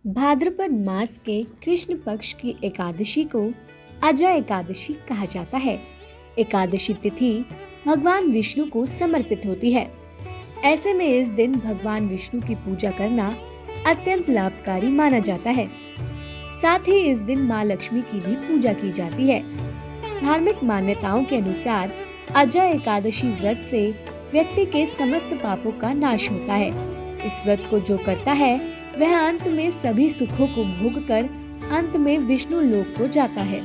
भाद्रपद मास के कृष्ण पक्ष की एकादशी को अजय एकादशी कहा जाता है। एकादशी तिथि भगवान विष्णु को समर्पित होती है। ऐसे में इस दिन भगवान विष्णु की पूजा करना अत्यंत लाभकारी माना जाता है। साथ ही इस दिन माँ लक्ष्मी की भी पूजा की जाती है। धार्मिक मान्यताओं के अनुसार अजय एकादशी व्रत से व्यक्ति के समस्त पापों का नाश होता है। इस व्रत को जो करता है वह अंत में सभी सुखों को भोगकर अंत में विष्णु लोक को जाता है।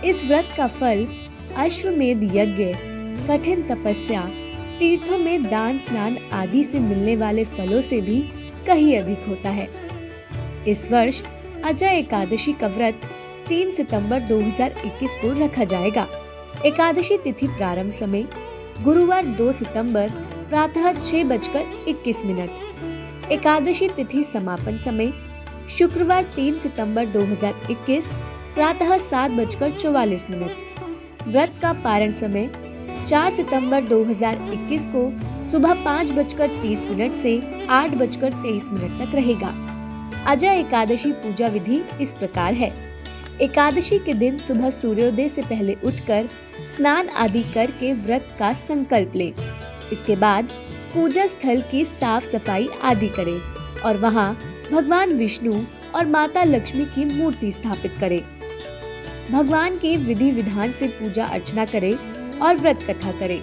इस व्रत का फल अश्वमेध यज्ञ, कठिन तपस्या, तीर्थों में दान स्नान आदि से मिलने वाले फलों से भी कहीं अधिक होता है। इस वर्ष अजय एकादशी का व्रत 3 सितंबर 2021 को रखा जाएगा। एकादशी तिथि प्रारंभ समय गुरुवार 2 सितंबर प्रातः 6:21। एकादशी तिथि समापन समय शुक्रवार 3 सितंबर 2021 प्रातः 7:44। व्रत का पारण समय 4 सितंबर 2021 को सुबह 5:30 से 8:23 तक रहेगा। अजय एकादशी पूजा विधि इस प्रकार है। एकादशी के दिन सुबह सूर्योदय से पहले उठकर स्नान आदि करके व्रत का संकल्प लें। इसके बाद पूजा स्थल की साफ सफाई आदि करें और वहां भगवान विष्णु और माता लक्ष्मी की मूर्ति स्थापित करें। भगवान की विधि विधान से पूजा अर्चना करें और व्रत कथा करें।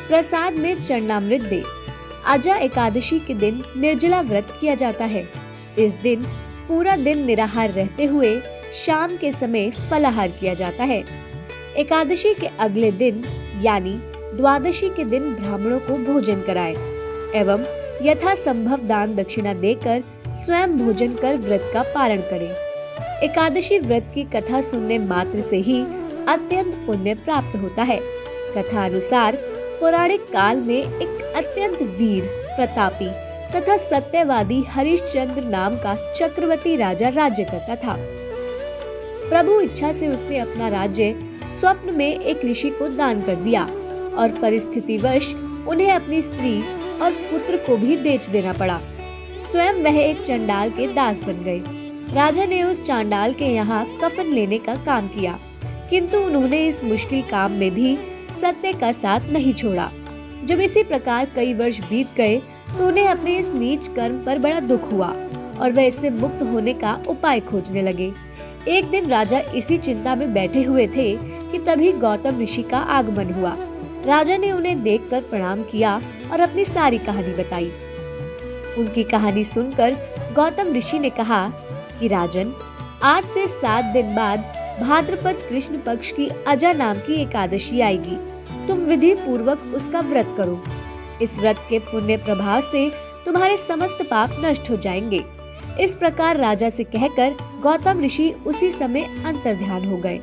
प्रसाद में चरणामृत दे। अजय एकादशी के दिन निर्जला व्रत किया जाता है। इस दिन पूरा दिन निराहार रहते हुए शाम के समय फलाहार किया जाता है। एकादशी के अगले दिन यानी द्वादशी के दिन ब्राह्मणों को भोजन कराएं एवं यथा संभव दान दक्षिणा देकर स्वयं भोजन कर व्रत का पारण करें। एकादशी व्रत की कथा सुनने मात्र से ही अत्यंत पुण्य प्राप्त होता है। कथा अनुसार पौराणिक काल में एक अत्यंत वीर, प्रतापी तथा सत्यवादी हरिश्चंद्र नाम का चक्रवर्ती राजा राज्य करता था। प्रभु इच्छा से उसने अपना राज्य स्वप्न में एक ऋषि को दान कर दिया और परिस्थितिवश उन्हें अपनी स्त्री और पुत्र को भी बेच देना पड़ा। स्वयं वह एक चंडाल के दास बन गए। राजा ने उस चांडाल के यहाँ कफन लेने का काम किया, किंतु उन्होंने इस मुश्किल काम में भी सत्य का साथ नहीं छोड़ा। जब इसी प्रकार कई वर्ष बीत गए तो उन्हें अपने इस नीच कर्म पर बड़ा दुख हुआ और वह इससे मुक्त होने का उपाय खोजने लगे। एक दिन राजा इसी चिंता में बैठे हुए थे कि तभी गौतम ऋषि का आगमन हुआ। राजा ने उन्हें देखकर प्रणाम किया और अपनी सारी कहानी बताई। उनकी कहानी सुनकर गौतम ऋषि ने कहा कि राजन, आज से 7 दिन बाद भाद्रपद कृष्ण पक्ष की अजा नाम की एकादशी आएगी। तुम विधि पूर्वक उसका व्रत करो। इस व्रत के पुण्य प्रभाव से तुम्हारे समस्त पाप नष्ट हो जाएंगे। इस प्रकार राजा से कहकर गौतम ऋषि उसी समय अंतर्ध्यान हो गए।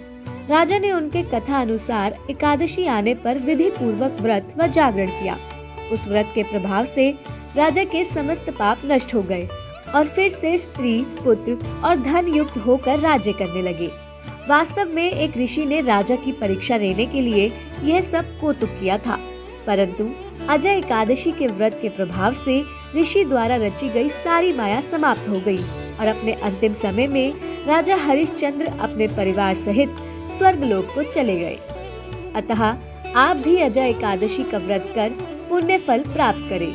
राजा ने उनके कथा अनुसार एकादशी आने पर विधि पूर्वक व्रत व जागरण किया। उस व्रत के प्रभाव से राजा के समस्त पाप नष्ट हो गए और फिर से स्त्री, पुत्र और धन युक्त होकर राज्य करने लगे। वास्तव में एक ऋषि ने राजा की परीक्षा लेने के लिए यह सब कौतुक किया था, परंतु अजय एकादशी के व्रत के प्रभाव से ऋषि द्वारा रची गई सारी माया समाप्त हो गई और अपने अंतिम समय में राजा हरिश्चंद्र अपने परिवार सहित स्वर्गलोक को चले गए। अतः आप भी अजय एकादशी का व्रत कर पुण्य फल प्राप्त करें।